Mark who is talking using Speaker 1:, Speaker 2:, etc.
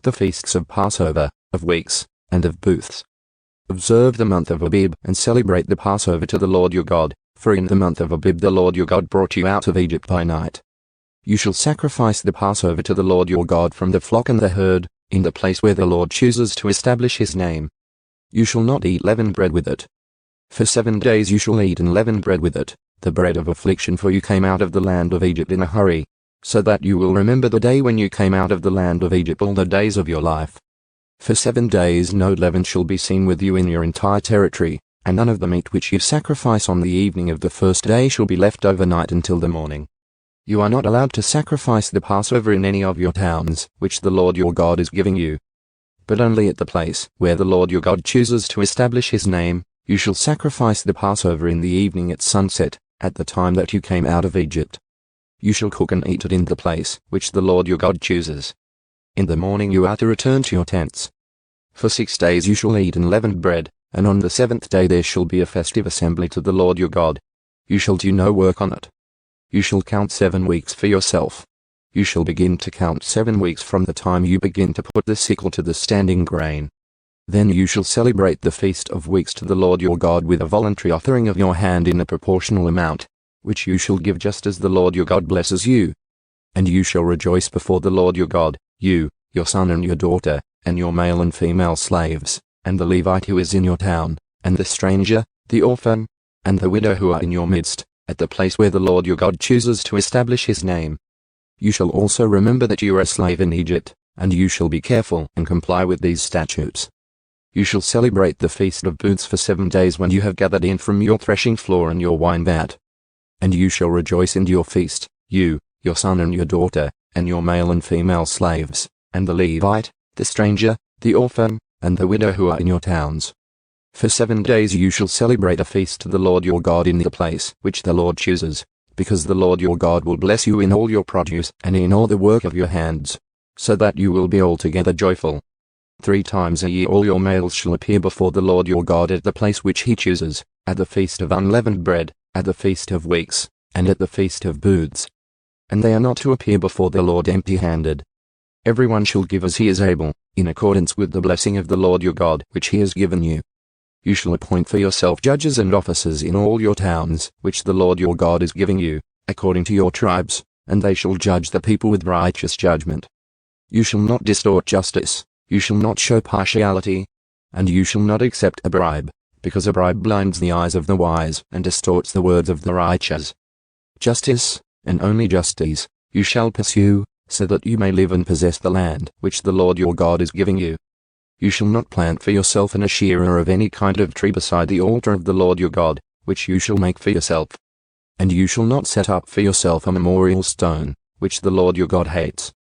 Speaker 1: the feasts of Passover, of weeks, and of booths. Observe the month of Abib and celebrate the Passover to the Lord your God, for in the month of Abib the Lord your God brought you out of Egypt by night. You shall sacrifice the Passover to the Lord your God from the flock and the herd, in the place where the Lord chooses to establish his name. You shall not eat leavened bread with it. For 7 days you shall eat unleavened bread with it, the bread of affliction, for you came out of the land of Egypt in a hurry, so that you will remember the day when you came out of the land of Egypt all the days of your life. For 7 days no leaven shall be seen with you in your entire territory, and none of the meat which you sacrifice on the evening of the first day shall be left overnight until the morning. You are not allowed to sacrifice the Passover in any of your towns, which the Lord your God is giving you, but only at the place where the Lord your God chooses to establish his name. You shall sacrifice the Passover in the evening at sunset, at the time that you came out of Egypt. You shall cook and eat it in the place which the Lord your God chooses. In the morning you are to return to your tents. For 6 days you shall eat unleavened bread, and on the 7th day there shall be a festive assembly to the Lord your God. You shall do no work on it. You shall count 7 weeks for yourself. You shall begin to count 7 weeks from the time you begin to put the sickle to the standing grain. Then you shall celebrate the Feast of Weeks to the Lord your God with a voluntary offering of your hand in a proportional amount, which you shall give just as the Lord your God blesses you. And you shall rejoice before the Lord your God, you, your son and your daughter, and your male and female slaves, and the Levite who is in your town, and the stranger, the orphan, and the widow who are in your midst, at the place where the Lord your God chooses to establish his name. You shall also remember that you are a slave in Egypt, and you shall be careful and comply with these statutes. You shall celebrate the Feast of Booths for 7 days when you have gathered in from your threshing floor and your wine vat. And you shall rejoice in your feast, you, your son and your daughter, and your male and female slaves, and the Levite, the stranger, the orphan, and the widow who are in your towns. For 7 days you shall celebrate a feast to the Lord your God in the place which the Lord chooses, because the Lord your God will bless you in all your produce and in all the work of your hands, so that you will be altogether joyful. 3 times a year all your males shall appear before the Lord your God at the place which he chooses, at the Feast of Unleavened Bread, at the Feast of Weeks, and at the Feast of Booths. And they are not to appear before the Lord empty-handed. Everyone shall give as he is able, in accordance with the blessing of the Lord your God which he has given you. You shall appoint for yourself judges and officers in all your towns, which the Lord your God is giving you, according to your tribes, and they shall judge the people with righteous judgment. You shall not distort justice, you shall not show partiality, and you shall not accept a bribe, because a bribe blinds the eyes of the wise and distorts the words of the righteous. Justice, and only justice, you shall pursue, so that you may live and possess the land which the Lord your God is giving you. You shall not plant for yourself an asherah of any kind of tree beside the altar of the Lord your God, which you shall make for yourself. And you shall not set up for yourself a memorial stone, which the Lord your God hates,